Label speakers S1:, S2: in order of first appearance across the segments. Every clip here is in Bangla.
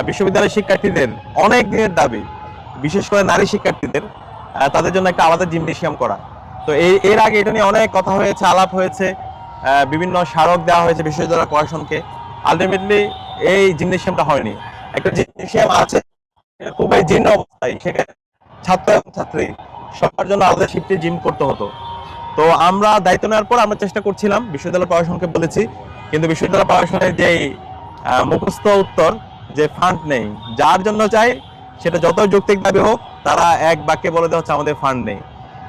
S1: বিশ্ববিদ্যালয়ের শিক্ষার্থীদের অনেক দিনের দাবি, বিশেষ করে নারী শিক্ষার্থীদের তাদের জন্য একটা আলাদা জিমনেশিয়াম করা। তো এর আগে এটা নিয়ে অনেক কথা হয়েছে, আলাপ হয়েছে, বিভিন্ন স্মারক দেওয়া হয়েছে বিশ্ববিদ্যালয় প্রশাসনকে। আলটিমেটলি এই জিমনেশিয়ামটা হয়নি। একটা জিমনেশিয়াম আছে খুবই জীর্ণ অবস্থায়, সেখানে ছাত্র এবং ছাত্রী সবার জন্য আলাদা শিফটে জিম করতে হতো। তো আমরা দায়িত্ব নেওয়ার পর আমরা চেষ্টা করছিলাম, বিশ্ববিদ্যালয় প্রশাসনকে বলেছি, কিন্তু বিশ্ববিদ্যালয় প্রশাসনের যে মুখস্থ উত্তর যে ফান্ড নেই, যার জন্য চাই সেটা যত যৌক্তিক দাবি হোক তারা এক বাক্যে বলে দেওয়া হচ্ছে আমাদের ফান্ড নেই।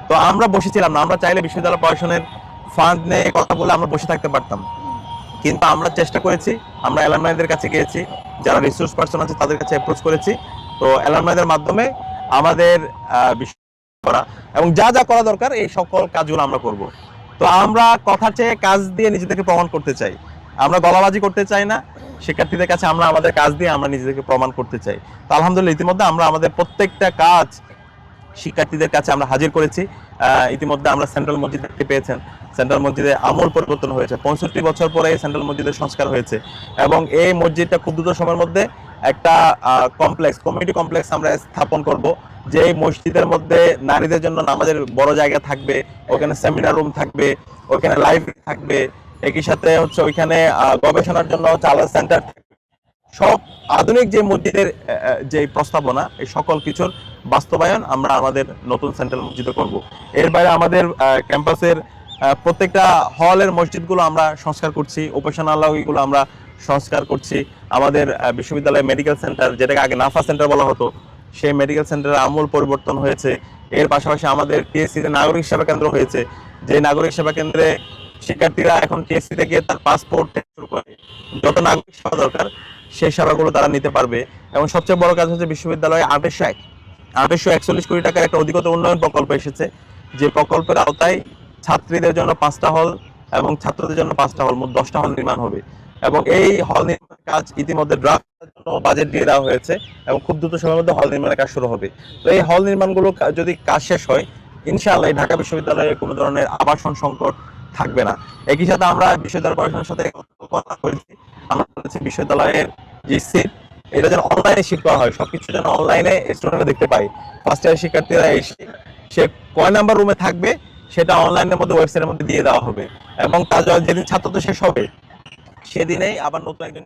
S1: তো আমরা বসেছিলাম না, আমরা চাইলে বিশ্ববিদ্যালয় প্রশাসনের ফান্ড নিয়ে কথা বলে আমরা বসে থাকতে পারতাম, কিন্তু আমরা চেষ্টা করেছি, আমরা অ্যালামনাইদের কাছে গিয়েছি, যারা রিসোর্স পার্সন আছে তাদের কাছে অ্যাপ্রোচ করেছি। তো অ্যালামনাইদের মাধ্যমে আমাদের করা এবং যা যা করা দরকার এই সকল কাজগুলো আমরা করব। তো আমরা কথা চেয়ে কাজ দিয়ে নিজেদেরকে প্রমাণ করতে চাই, আমরা গলাবাজি করতে চাই না। শিক্ষার্থীদের কাছে আমরা আমাদের কাজ দিয়ে আমরা নিজেদেরকে প্রমাণ করতে চাই। তো আলহামদুলিল্লাহ ইতিমধ্যে আমরা আমাদের প্রত্যেকটা কাজ শিক্ষার্থীদের কাছে আমরা হাজির করেছি। ইতিমধ্যে আমরা সেন্ট্রাল মসজিদ দেখতে পেয়েছেন, সেন্ট্রাল মসজিদে আমূল পরিবর্তন হয়েছে। 65 বছর পরে সেন্ট্রাল মসজিদের সংস্কার হয়েছে এবং এই মসজিদটা খুব দ্রুত সময়ের মধ্যে একটা কমপ্লেক্স, কমিউনিটি কমপ্লেক্স আমরা স্থাপন করব, যে এই মসজিদের মধ্যে নারীদের জন্য নামাজের বড় জায়গা থাকবে, ওখানে সেমিনার রুম থাকবে, ওখানে লাইব্রেরি থাকবে, একই সাথে হচ্ছে ওইখানে গবেষণার জন্য আলাদা সেন্টার, সব আধুনিক যে মসজিদের যে প্রস্তাবনা এই সকল কিছুর বাস্তবায়ন আমরা আমাদের নতুন সেন্ট্রাল মসজিদে করব। এর বাইরে আমাদের ক্যাম্পাসের প্রত্যেকটা হলের মসজিদগুলো আমরা সংস্কার করছি, উপাসনালয়গুলো আমরা সংস্কার করছি। আমাদের বিশ্ববিদ্যালয় মেডিকেল সেন্টার, যেটাকে আগে নাফা সেন্টার বলা হতো, সেই মেডিকেল সেন্টারে আমূল পরিবর্তন হয়েছে। এর পাশাপাশি আমাদের টিএসসিতে নাগরিক সেবা কেন্দ্র হয়েছে, যে নাগরিক সেবা কেন্দ্রে শিক্ষার্থীরা এখন টিএসসি থেকে তার পাসপোর্ট শুরু করে যত নাগরিক সেবা দরকার সেই সেবাগুলো তারা নিতে পারবে। এবং সবচেয়ে বড় কাজ হচ্ছে বিশ্ববিদ্যালয়ে 2841 কোটি টাকার একটা অধিকতর উন্নয়ন প্রকল্প এসেছে, যে প্রকল্পের আওতায় ছাত্রীদের জন্য 5টা হল এবং ছাত্রদের জন্য 5টা হল, মোট 10টা হল নির্মাণ হবে। এবং এই হল নির্মাণের কাজ ইতিমধ্যে ড্রাফটের জন্য বাজেট দিয়ে দেওয়া হয়েছে এবং খুব দ্রুত সময়ের মধ্যে হল নির্মাণের কাজ শুরু হবে। তো এই হল নির্মাণগুলো যদি কাজ শেষ হয়, ইনশাআল্লাহ ঢাকা বিশ্ববিদ্যালয়ে কোনো ধরনের আবাসন সংকট থাকবে না। একই সাথে আমরা বিশ্ববিদ্যালয় প্রশাসনের সাথে কথা বলেছি, আমরা বলেছি বিশ্ববিদ্যালয়ের যে সিট, এটা যেন অনলাইনে শিফট করা হয়, সবকিছু যেন অনলাইনে স্টুডেন্টরা দেখতে পায়। ফার্স্ট ইয়ার শিক্ষার্থীরা এসে সে কয় নাম্বার রুমে থাকবে সেটা অনলাইনের মধ্যে, ওয়েবসাইটের মধ্যে দিয়ে দেওয়া হবে এবং তার যেদিন ছাত্রত্ব শেষ হবে সেদিনেই আবার নতুন একজন